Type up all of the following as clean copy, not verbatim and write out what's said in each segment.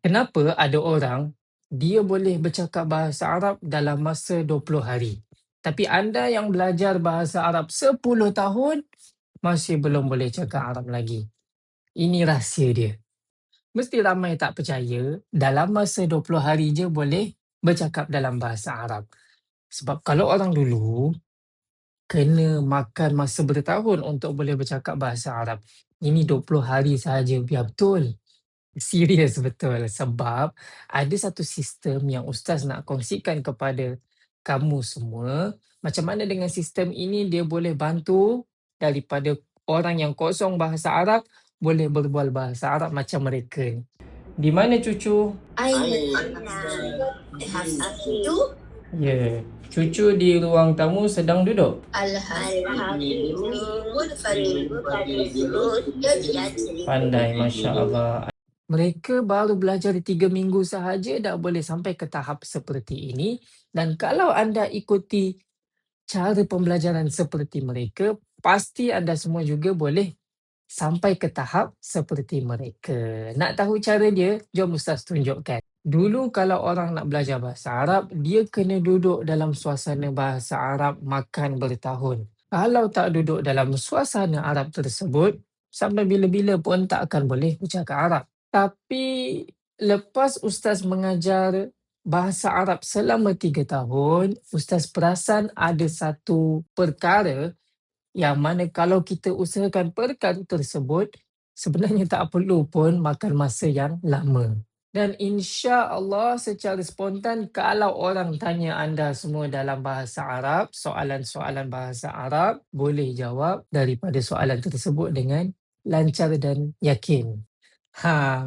Kenapa ada orang dia boleh bercakap bahasa Arab dalam masa 20 hari. Tapi anda yang belajar bahasa Arab 10 tahun masih belum boleh cakap Arab lagi. Ini rahsia dia. Mesti ramai tak percaya dalam masa 20 hari je boleh bercakap dalam bahasa Arab. Sebab kalau orang dulu kena makan masa bertahun untuk boleh bercakap bahasa Arab. Ini 20 hari sahaja, biar betul. Serius betul sebab ada satu sistem yang ustaz nak kongsikan kepada kamu semua. Macam mana dengan sistem ini dia boleh bantu daripada orang yang kosong bahasa Arab boleh berbual bahasa Arab macam mereka ni. Di mana cucu? Ya, cucu di ruang tamu sedang duduk. Pandai, Masya Allah. Mereka baru belajar 3 minggu sahaja dah boleh sampai ke tahap seperti ini. Dan kalau anda ikuti cara pembelajaran seperti mereka, pasti anda semua juga boleh sampai ke tahap seperti mereka. Nak tahu cara dia? Jom Ustaz tunjukkan. Dulu kalau orang nak belajar bahasa Arab, dia kena duduk dalam suasana bahasa Arab makan bertahun. Kalau tak duduk dalam suasana Arab tersebut, sampai bila-bila pun tak akan boleh bercakap Arab. Tapi lepas Ustaz mengajar bahasa Arab selama 3 tahun, Ustaz perasan ada satu perkara yang mana kalau kita usahakan perkara tersebut, sebenarnya tak perlu pun makan masa yang lama. Dan insya-Allah secara spontan kalau orang tanya anda semua dalam bahasa Arab, soalan-soalan bahasa Arab, boleh jawab daripada soalan tersebut dengan lancar dan yakin.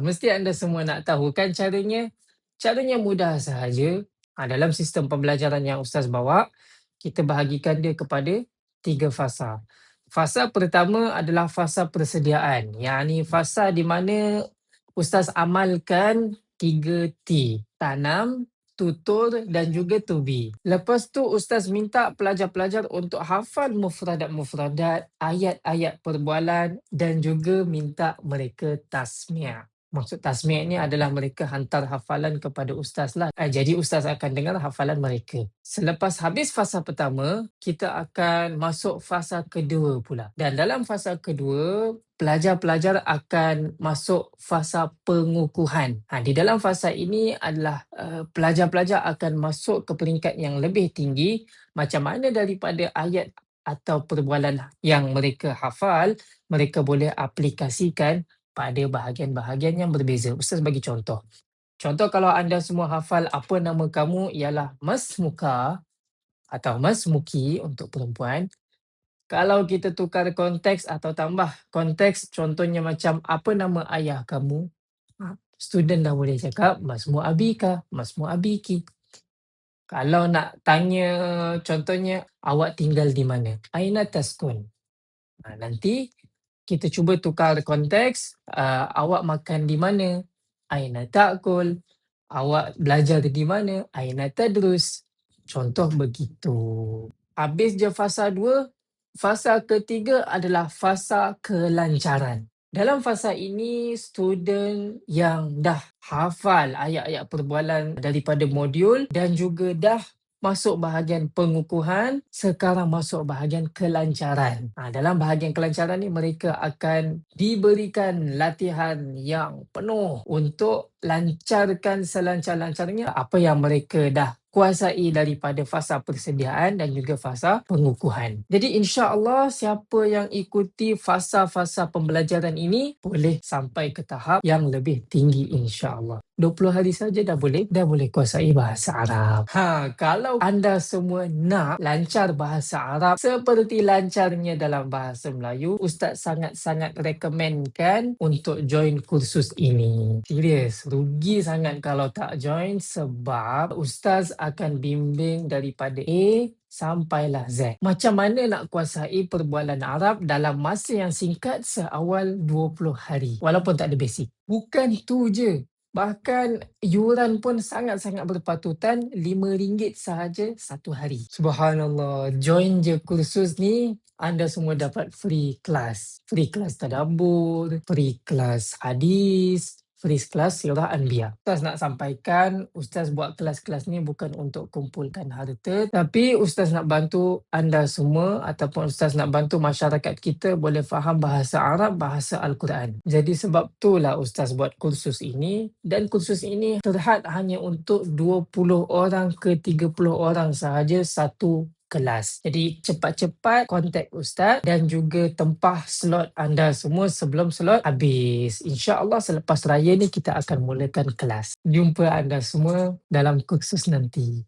Mesti anda semua nak tahu kan caranya? Caranya mudah sahaja. Dalam sistem pembelajaran yang Ustaz bawa, kita bahagikan dia kepada 3 fasa. Fasa pertama adalah fasa persediaan. Yang ni fasa di mana Ustaz amalkan 3T. Tanam, tutur dan juga to be. Lepas tu Ustaz minta pelajar-pelajar untuk hafal mufradat-mufradat, ayat-ayat perbualan dan juga minta mereka tasmiah. Maksud tasmiah ni adalah mereka hantar hafalan kepada Ustaz lah. Jadi Ustaz akan dengar hafalan mereka. Selepas habis fasa pertama, kita akan masuk fasa kedua pula. Dan dalam fasa kedua, pelajar-pelajar akan masuk fasa pengukuhan. Di dalam fasa ini adalah pelajar-pelajar akan masuk ke peringkat yang lebih tinggi. Macam mana daripada ayat atau perbualan yang mereka hafal, mereka boleh aplikasikan pada bahagian-bahagian yang berbeza. Ustaz bagi contoh. Contoh kalau anda semua hafal apa nama kamu ialah Mas Muka atau Mas Muki untuk perempuan. Kalau kita tukar konteks atau tambah konteks, contohnya macam apa nama ayah kamu, student dah boleh cakap Mas Muabika, Mas Muabiki. Kalau nak tanya contohnya awak tinggal di mana, Aina taskun. Nanti kita cuba tukar konteks, awak makan di mana, Aina taakul. Awak belajar di mana, Aina tadrus. Contoh begitu. Habis je fasa 2, fasa ketiga adalah fasa kelancaran. Dalam fasa ini, student yang dah hafal ayat-ayat perbualan daripada modul dan juga dah masuk bahagian pengukuhan, sekarang masuk bahagian kelancaran. Dalam bahagian kelancaran ni mereka akan diberikan latihan yang penuh untuk lancarkan selancar-lancarnya apa yang mereka dah kuasai daripada fasa persediaan dan juga fasa pengukuhan. Jadi insya-Allah siapa yang ikuti fasa-fasa pembelajaran ini boleh sampai ke tahap yang lebih tinggi insya-Allah. 20 hari saja dah boleh kuasai bahasa Arab. Kalau anda semua nak lancar bahasa Arab seperti lancarnya dalam bahasa Melayu, Ustaz sangat-sangat rekomenkan untuk join kursus ini. Serius, rugi sangat kalau tak join sebab Ustaz akan bimbing daripada A sampailah Z. Macam mana nak kuasai perbualan Arab dalam masa yang singkat seawal 20 hari. Walaupun tak ada basic. Bukan tu je. Bahkan yuran pun sangat-sangat berpatutan, RM5 sahaja satu hari. Subhanallah, join je kursus ni, anda semua dapat free class. Free class tadabbur, free class hadis, Fris kelas Sirah Anbiya. Ustaz nak sampaikan, Ustaz buat kelas-kelas ni bukan untuk kumpulkan harta, tapi Ustaz nak bantu anda semua ataupun Ustaz nak bantu masyarakat kita boleh faham bahasa Arab, bahasa Al-Quran. Jadi sebab itulah Ustaz buat kursus ini, dan kursus ini terhad hanya untuk 20 orang ke 30 orang sahaja satu kelas. Jadi cepat-cepat kontak Ustaz dan juga tempah slot anda semua sebelum slot habis. InsyaAllah selepas raya ni kita akan mulakan kelas. Jumpa anda semua dalam kursus nanti.